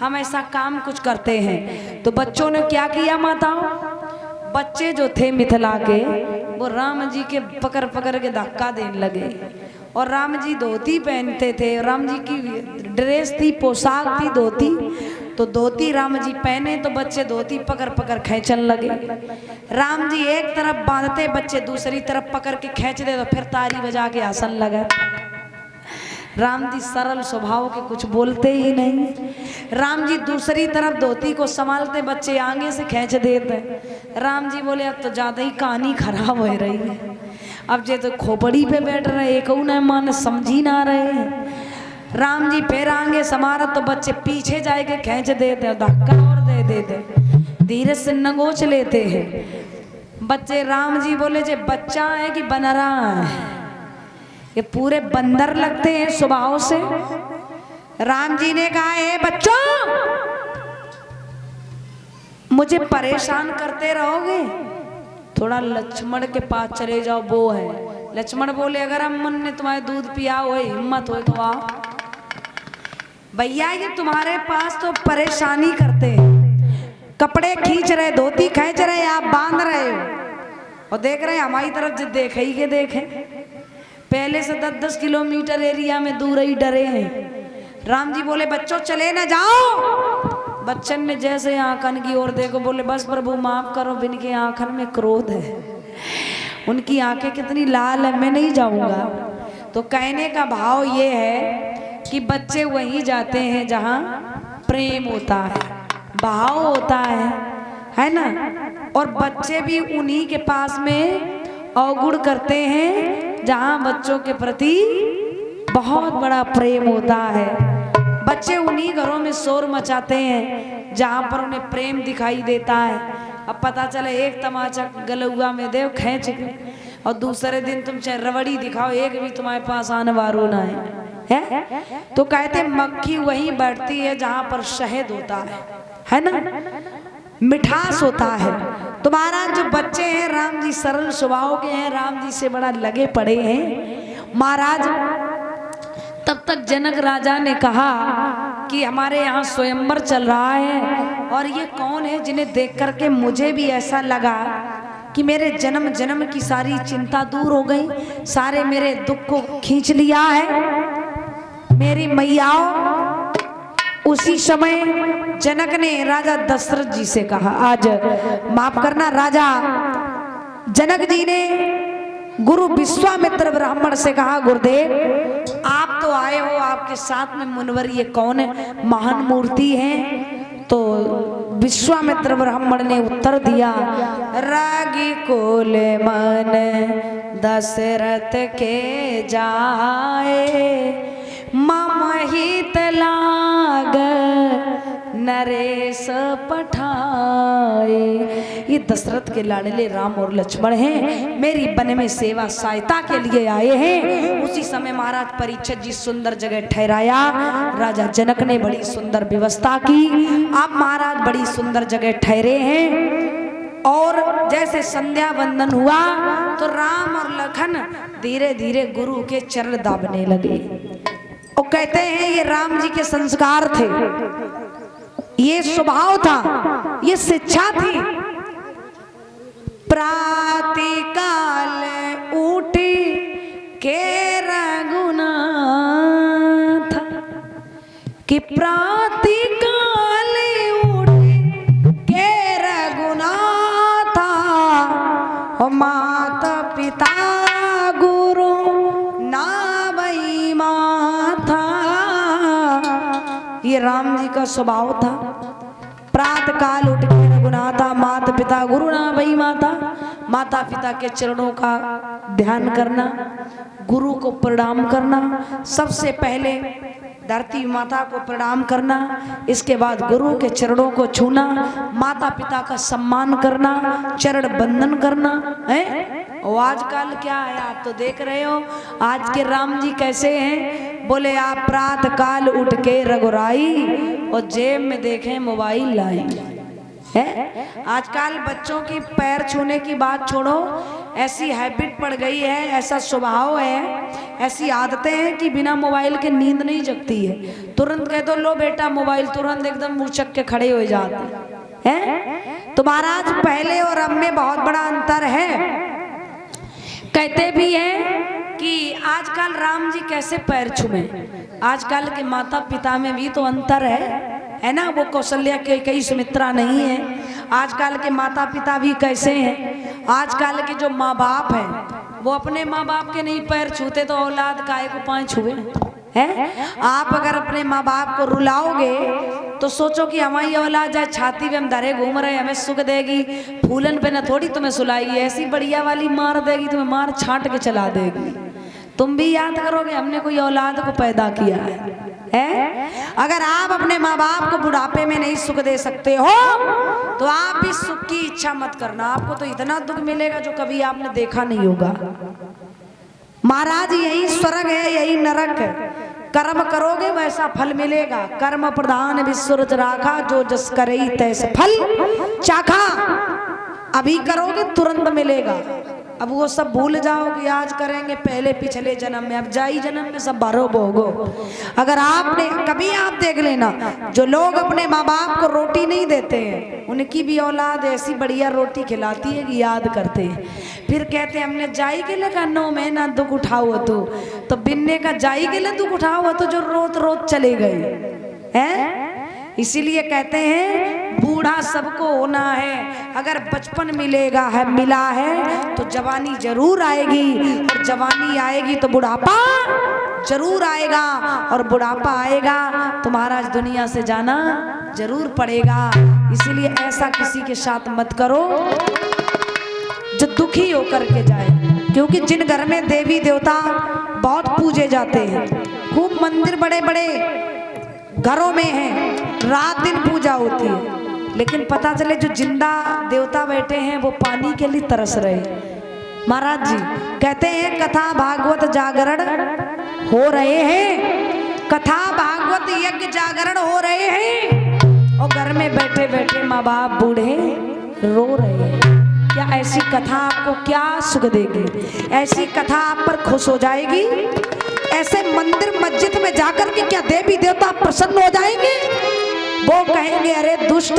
हम ऐसा काम कुछ करते हैं। तो बच्चों ने क्या किया माताओं, बच्चे जो थे मिथिला के वो राम जी के पकड़ पकड़ के धक्का देने लगे। और राम जी धोती पहनते थे, राम जी की ड्रेस थी, पोशाक थी धोती, तो धोती राम जी पहने तो बच्चे धोती पकड़ पकड़ खींचने लगे। राम जी एक तरफ बांधते, बच्चे दूसरी तरफ पकड़ के खींच दे तो फिर ताली बजा के हंसन लगे। राम जी सरल स्वभाव के, कुछ बोलते ही नहीं। राम जी दूसरी तरफ धोती को संभालते, बच्चे आगे से खींच देते। राम जी बोले अब तो ज्यादा ही कहानी खराब हो रही है, अब जे तो खोपड़ी पे बैठ रहे, एक न मान समझी ना रहे। राम जी फिर आगे समारा तो बच्चे पीछे जाके खींच देते, धक्का और दे देते, धीरे से नगोच लेते हैं बच्चे। राम जी बोले जे बच्चा है कि बनरा है, ये पूरे बंदर लगते हैं स्वभाव से। राम जी ने कहा है बच्चों मुझे परेशान करते रहोगे, थोड़ा लक्ष्मण के पास चले जाओ, वो है। लक्ष्मण बोले अगर अम्मन ने तुम्हारे दूध पिया हो, हिम्मत हो तो आओ। भैया ये तुम्हारे पास तो परेशानी करते हैं, कपड़े खींच रहे, धोती खींच रहे, आप बांध रहे हो और देख रहे हमारी तरफ जो देखे ही के देखे। पहले से 10-10 किलोमीटर एरिया में दूर ही डरे हैं। राम जी बोले बच्चों चले ना जाओ। बच्चन ने जैसे आंखन की ओर देखो, बोले बस प्रभु माफ करो, इनके आंखन में क्रोध है, उनकी आंखें कितनी लाल है, मैं नहीं जाऊंगा। तो कहने का भाव ये है कि बच्चे वहीं जाते हैं जहां प्रेम होता है, भाव होता है ना। और बच्चे भी उन्हीं के पास में अवगुण करते हैं जहां बच्चों के प्रति बहुत बड़ा प्रेम होता है। बच्चे उन्हीं घरों में शोर मचाते हैं जहां पर उन्हें प्रेम दिखाई देता है। अब पता चले एक तमाचा गलुआ में देव खींच के और दूसरे दिन तुम चाहे रवड़ी दिखाओ, एक भी तुम्हारे पास आने वालों ना है? तो कहते मक्खी वहीं बैठती है जहां पर शहद होता है ना, मिठास होता है। तो महाराज जो बच्चे हैं राम जी सरल स्वभाव के हैं, राम जी से बड़ा लगे पड़े हैं। महाराज तब तक जनक राजा ने कहा कि हमारे यहाँ स्वयंवर चल रहा है और ये कौन है जिन्हें देख करके मुझे भी ऐसा लगा कि मेरे जन्म जन्म की सारी चिंता दूर हो गई, सारे मेरे दुख को खींच लिया है मेरी मैयाओं। उसी समय जनक ने राजा दशरथ जी से कहा, आज माफ करना राजा जनक जी ने गुरु विश्वामित्र ब्राह्मण से कहा गुरुदेव आप तो आए हो, आपके साथ में मुनवर ये कौन है, महान मूर्ति है। तो विश्वामित्र ब्राह्मण ने उत्तर दिया, रागी कुल मन दशरथ के जाए, मम हित लाग नरेश पठाए। ये दशरथ के लाडले राम और लक्ष्मण हैं, मेरी वन में सेवा सहायता के लिए आए हैं। उसी समय महाराज परीक्षित जी सुंदर जगह ठहराया, राजा जनक ने बड़ी सुंदर व्यवस्था की। अब महाराज बड़ी सुंदर जगह ठहरे हैं और जैसे संध्या वंदन हुआ तो राम और लखन धीरे धीरे गुरु के चरण दाबने लगे। और कहते हैं ये राम जी के संस्कार थे, ये स्वभाव था, ये शिक्षा थी। प्रातःकाल उठ के रघुनाथ कि प्रातःकाल उठ के रघुनाथ, माता पिता गुरु ना भई माथा। ये राम जी का स्वभाव था। प्रातः काल उठ के रघुनाथा, माता पिता गुरु ना भई माता। माता पिता के चरणों का ध्यान करना, गुरु को प्रणाम करना, सबसे पहले धरती माता को प्रणाम करना, इसके बाद गुरु के चरणों को छूना, माता पिता का सम्मान करना, चरण बंदन करना है। और आजकल क्या है, आप तो देख रहे हो आज के राम जी कैसे हैं। बोले आप प्रातः काल उठ के रघुराई और जेब में देखें मोबाइल लाई। है। आजकल बच्चों की पैर छूने की बात छोड़ो, ऐसी हैबिट पड़ गई है, ऐसा स्वभाव है, ऐसी आदतें हैं कि बिना मोबाइल के नींद नहीं जगती है। तुरंत कह दो लो बेटा मोबाइल, तुरंत एकदम मुंह चक के खड़े हो जाते हैं। तो महाराज पहले और अब में बहुत बड़ा अंतर है। कहते भी हैं कि आजकल राम जी कैसे पैर छुए, आजकल के माता पिता में भी तो अंतर है ना। वो कौशल्या के कई सुमित्रा नहीं है। आजकल के माता पिता भी कैसे हैं, आजकल के जो माँ बाप हैं वो अपने माँ बाप के नहीं पैर छूते तो औलाद काहे को पाँव छुए हैं। आप अगर अपने माँ बाप को रुलाओगे तो सोचो कि हमारी औलाद जाए छाती पे हम धरे घूम रहे, हमें सुख देगी, फूलन पे न थोड़ी तुम्हें सुलाएगी, ऐसी बढ़िया वाली मार देगी, तुम्हें मार छांट के चला देगी। तुम भी याद करोगे हमने कोई औलाद को पैदा किया है? अगर आप अपने माँ बाप को बुढ़ापे में नहीं सुख दे सकते हो तो आप भी सुख की इच्छा मत करना, आपको तो इतना दुख मिलेगा जो कभी आपने देखा नहीं होगा। महाराज यही स्वर्ग है, यही नरक है, कर्म करोगे वैसा फल मिलेगा। कर्म प्रधान विश्व राखा, जो जस करे तैसे फल चाखा। अभी करोगे तुरंत मिलेगा, अब वो सब भूल जाओ कि आज करेंगे पहले पिछले जन्म में, अब जाई जन्म में सब बारो भोगो। अगर आपने कभी आप देख लेना, जो लोग अपने माँ बाप को रोटी नहीं देते हैं उनकी भी औलाद ऐसी बढ़िया रोटी खिलाती है कि याद करते हैं। फिर कहते हैं हमने जाई के लिए कन्नो में ना दुख उठाओ तो बिन्ने का जाई के लिए दुख उठाओ तो जो रोत रोत चले गए हैं। इसीलिए कहते हैं बूढ़ा सबको होना है, अगर बचपन मिलेगा है मिला है तो जवानी जरूर आएगी, और जवानी आएगी तो बुढ़ापा जरूर आएगा, और बुढ़ापा आएगा तो महाराज दुनिया से जाना जरूर पड़ेगा। इसीलिए ऐसा किसी के साथ मत करो जो दुखी होकर के जाए, क्योंकि जिन घर में देवी देवता बहुत पूजे जाते हैं, खूब मंदिर बड़े बड़े घरों में हैं, रात दिन पूजा होती है, लेकिन पता चले जो जिंदा देवता बैठे हैं वो पानी के लिए तरस रहे। महाराज जी कहते हैं कथा भागवत जागरण हो रहे हैं, कथा भागवत यज्ञ जागरण हो रहे हैं, और घर में बैठे बैठे माँ बाप बूढ़े रो रहे हैं। क्या ऐसी कथा आपको क्या सुख देगी? ऐसी कथा आप पर खुश हो जाएगी? ऐसे मंदिर मस्जिद में जाकर के क्या देवी देवता प्रसन्न हो जाएंगे? वो कहेंगे अरे दुष्ट,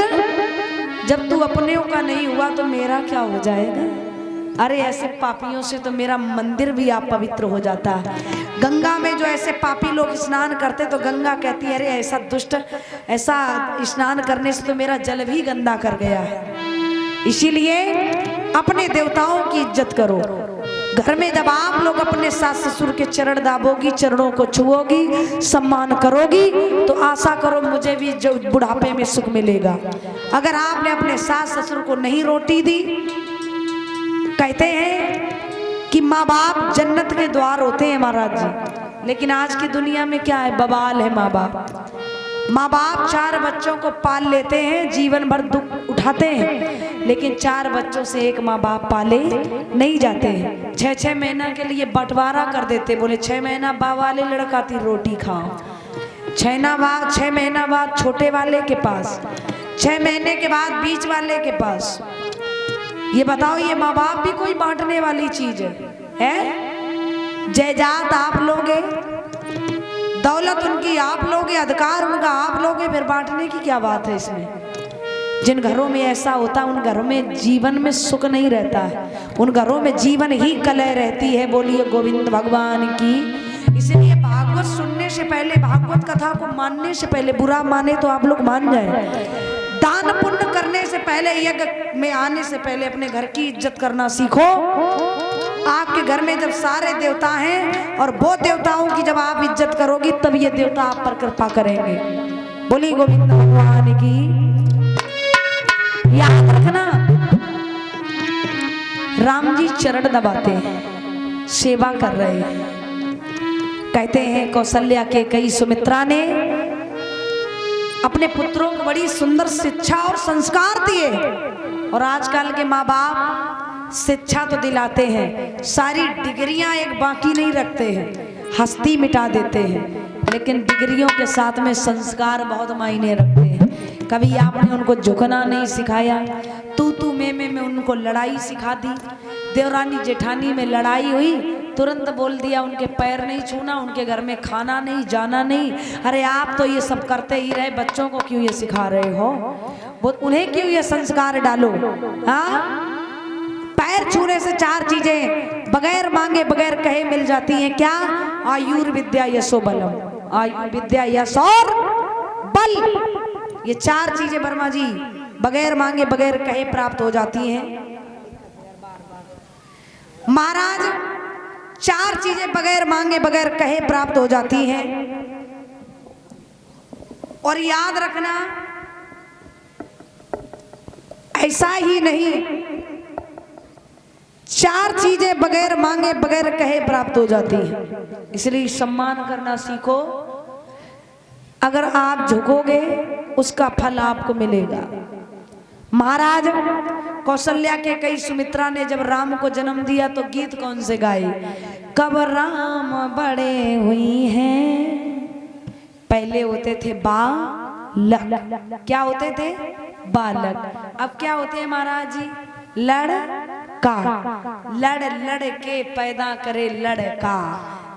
जब तू अपने का नहीं हुआ तो मेरा क्या हो जाएगा? अरे ऐसे पापियों से तो मेरा मंदिर भी आप पवित्र हो जाता है। गंगा में जो ऐसे पापी लोग स्नान करते तो गंगा कहती है अरे ऐसा दुष्ट, ऐसा स्नान करने से तो मेरा जल भी गंदा कर गया है। इसीलिए अपने देवताओं की इज्जत करो। घर में जब आप लोग अपने सास ससुर के चरण दाबोगी, चरणों को छुओगी, सम्मान करोगी, तो आशा करो मुझे भी जो बुढ़ापे में सुख मिलेगा। अगर आपने अपने सास ससुर को नहीं रोटी दी, कहते हैं कि माँ बाप जन्नत के द्वार होते हैं महाराज जी, लेकिन आज की दुनिया में क्या है, बवाल है। माँ बाप 4 बच्चों को पाल लेते हैं, जीवन भर दुख उठाते हैं, लेकिन 4 बच्चों से एक माँ बाप पाले नहीं जाते हैं। 6-6 महीना के लिए बंटवारा कर देते, बोले 6 महीना बा वाले लड़का की रोटी खाओ, 6 महीना बाद छोटे वाले के पास, 6 महीने के बाद बीच वाले के पास। ये बताओ ये माँ बाप भी कोई बांटने वाली चीज है? जायदाद आप लोगे, दौलत उनकी आप लोगे, अधिकार उनका आप लोगे, फिर बांटने की क्या बात है इसमें? जिन घरों में ऐसा होता है उन घरों में जीवन में सुख नहीं रहता है, उन घरों में जीवन ही कलह रहती है। बोलिए गोविंद भगवान की। इसलिए भागवत सुनने से पहले, भागवत कथा को मानने से पहले, बुरा माने तो आप लोग मान जाए, दान पुण्य करने से पहले, यज्ञ में आने से पहले अपने घर की इज्जत करना सीखो। आपके घर में जब सारे देवता हैं और वो देवताओं की जब आप इज्जत करोगी तब ये देवता आप पर कृपा करेंगे। बोली गोविंद भगवान की। याद रखना, राम जी चरण दबाते हैं, सेवा कर रहे हैं। कहते हैं कौशल्या के कई सुमित्रा ने अपने पुत्रों को बड़ी सुंदर शिक्षा और संस्कार दिए, और आजकल के माँ बाप शिक्षा तो दिलाते हैं, सारी डिग्रियां एक बाकी नहीं रखते हैं, हस्ती मिटा देते हैं, लेकिन डिग्रियों के साथ में संस्कार बहुत मायने रखते हैं। कभी आपने उनको झुकना नहीं सिखाया, तू में उनको लड़ाई सिखा दी। देवरानी जेठानी में लड़ाई हुई, तुरंत बोल दिया उनके पैर नहीं छूना, उनके घर में खाना नहीं, जाना नहीं। अरे आप तो ये सब करते ही रहे, बच्चों को क्यों ये सिखा रहे हो? वो उन्हें क्यों ये संस्कार डालो? हाँ, पैर छूने से 4 चीजें बगैर मांगे बगैर कहे मिल जाती हैं। क्या? आयुर्विद्या यशो बलम, आयुर्विद्या यश और बल, ये 4 चीजें वर्मा जी बगैर मांगे बगैर कहे प्राप्त हो जाती हैं। महाराज 4 चीजें बगैर मांगे बगैर कहे प्राप्त हो जाती हैं। और याद रखना, ऐसा ही नहीं, 4 चीजें बगैर मांगे बगैर कहे प्राप्त हो जाती हैं। इसलिए सम्मान करना सीखो। अगर आप झुकोगे उसका फल आपको मिलेगा। महाराज कौशल्या के कई सुमित्रा ने जब राम को जन्म दिया तो गीत कौन से गाए? कब राम बड़े हुई हैं। पहले होते थे बालक, क्या होते थे? बालक। अब क्या होते हैं महाराज जी? लड़का। लड़ लड़ के पैदा करे लड़का,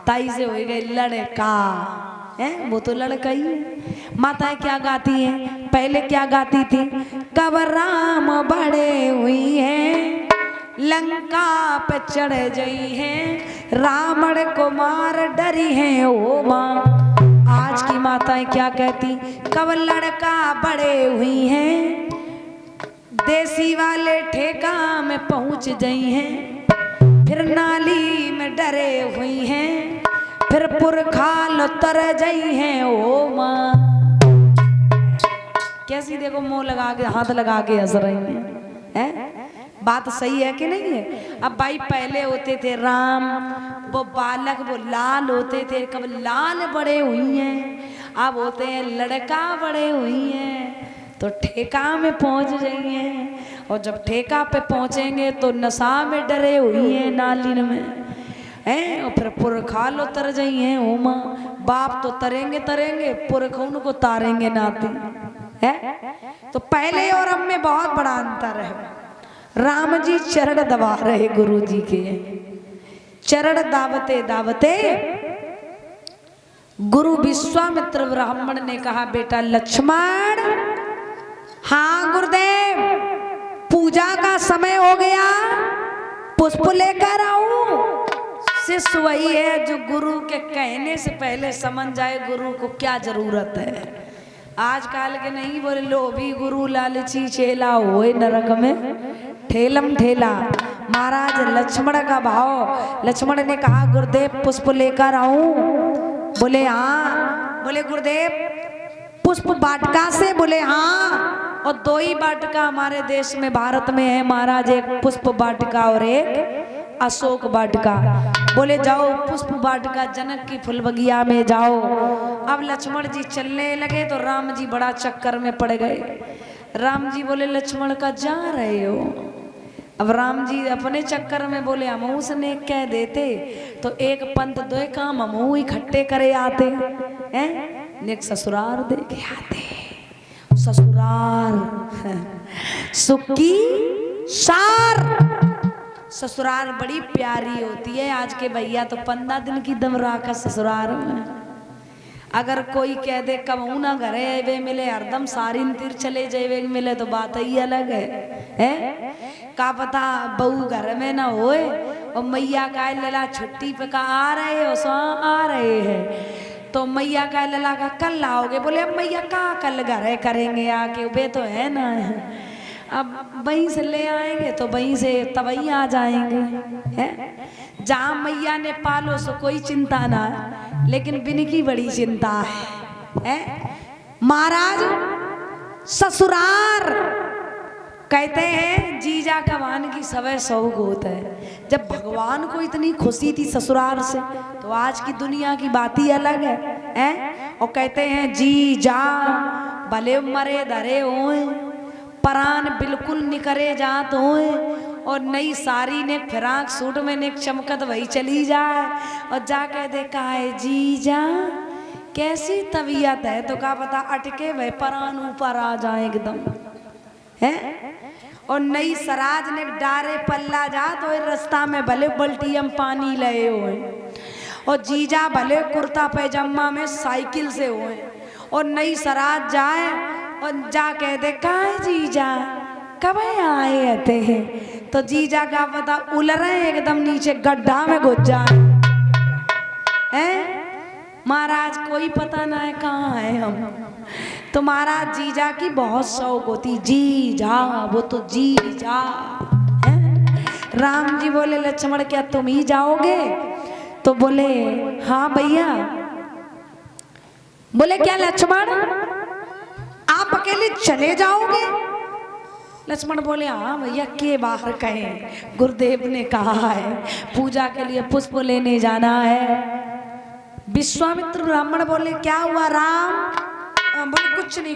ताई से हो गए लड़का है, वो तो लड़का ही है। माताएं क्या गाती हैं? पहले क्या गाती थी? कब राम बड़े हुई हैं, लंका पे चढ़ गई हैं, रावण को मार डरी हैं ओ माँ। आज की माताएं क्या कहती? कब लड़का बड़े हुई हैं, देसी वाले ठेका में पहुंच गई हैं, फिर नाली में डरे हुई हैं, फिर पुरखाल उतर गई हैं ओ माँ। कैसी देखो मुंह लगा के हाथ लगा के हंस रही हैं। बात सही है कि नहीं है? अब भाई पहले होते थे राम, वो बालक, वो लाल होते थे। कब लाल बड़े हुई हैं, अब होते हैं लड़का बड़े हुई हैं, तो ठेका में पहुंच गई हैं। और जब ठेका पे पहुंचेंगे तो नशा में डरे हुई हैं, नाली में हैं, और फिर पुरखाल उतर गई हैं ओ माँ। बाप तो तरेंगे तरेंगे, पुरख उनको तारेंगे नाती है। तो पहले और अब में बहुत बड़ा अंतर है। राम जी चरण दबा रहे गुरु जी के, चरण दावते दावते गुरु विश्वामित्र ब्राह्मण ने कहा, बेटा लक्ष्मण, हाँ गुरुदेव, पूजा का समय हो गया, पुष्प लेकर आऊं। शिष्य वही है जो गुरु के कहने से पहले समझ जाए गुरु को क्या जरूरत है। आजकल के नहीं, बोले लोभी गुरु लालची चेला होए नरक में ठेलम ठेला। महाराज लक्ष्मण का भाव, लक्ष्मण ने कहा गुरुदेव पुष्प लेकर आऊं? बोले हाँ। बोले गुरुदेव पुष्प वाटिका से? बोले हाँ। और 2 ही वाटिका हमारे देश में भारत में है महाराज, एक पुष्प वाटिका और एक अशोक वाटिका। बोले जाओ पुष्प वाटिका जनक की फूल बगिया में जाओ। अब लक्ष्मण जी चलने लगे तो राम जी बड़ा चक्कर में पड़ गए। राम जी बोले लक्ष्मण का जा रहे हो? अब राम जी अपने चक्कर में बोले हमहू से नेक कह देते तो एक पंथ 2 काम हमहू इकट्ठे करे आते हैं, नेक ससुराल दे के आते। ससुराल सुखी सार, ससुराल बड़ी प्यारी होती है। आज के भैया तो 15 दिन की दम राखा ससुराल में। अगर कोई कह दे कबहू ना घरे वे मिले, हरदम सारी तीर चले जाए मिले, तो बात ही अलग है? का पता बहू घर में ना होए और मैया का लला छुट्टी पे का आ रहे हो, सो आ रहे हैं, तो मैया का लला का कल लाओगे? बोले अब मैया का कल घर करेंगे आके, वे तो है ना, अब वहीं से ले आएंगे तो वहीं से तबही आ जाएंगे है। जहाँ मैया ने पालो सो कोई चिंता ना, लेकिन बिन की बड़ी चिंता है? महाराज ससुराल कहते हैं जीजा कमान की सवै शौक होता है। जब भगवान को इतनी खुशी थी ससुराल से, तो आज की दुनिया की बात ही अलग है? और कहते हैं जीजा भले मरे धरे होए, प्राण बिल्कुल निकरे जात होए, और नई साड़ी ने फिराक सूट में ने चमकत वही चली जाए और जाके देखा है जीजा कैसी तबीयत है, तो क्या पता अटके वह परान ऊपर आ जाए एकदम है। और नई सराज ने डारे पल्ला जा तो रास्ता में भले बल्टियम पानी लए हुए, और जीजा भले कुर्ता पैजामा में साइकिल से हुए, और नई सराज जाए और जा कह दे कहाँ जीजा कब आए थे, तो जीजा का पता उल रहे एकदम नीचे गड्ढा में घुस जाए हैं। महाराज कोई पता ना है कहाँ है हम। तो महाराज जीजा की बहुत शौक होती, जीजा वो तो जीजा है। राम जी बोले लक्ष्मण क्या तुम ही जाओगे, तो बोले हाँ भैया। बोले क्या लक्ष्मण आप अकेले चले जाओगे। लक्ष्मण बोले हाँ भैया के बाहर कहे, गुरुदेव ने कहा है पूजा के लिए पुष्प लेने जाना है। विश्वामित्र ब्राह्मण बोले क्या हुआ राम। बोले कुछ नहीं।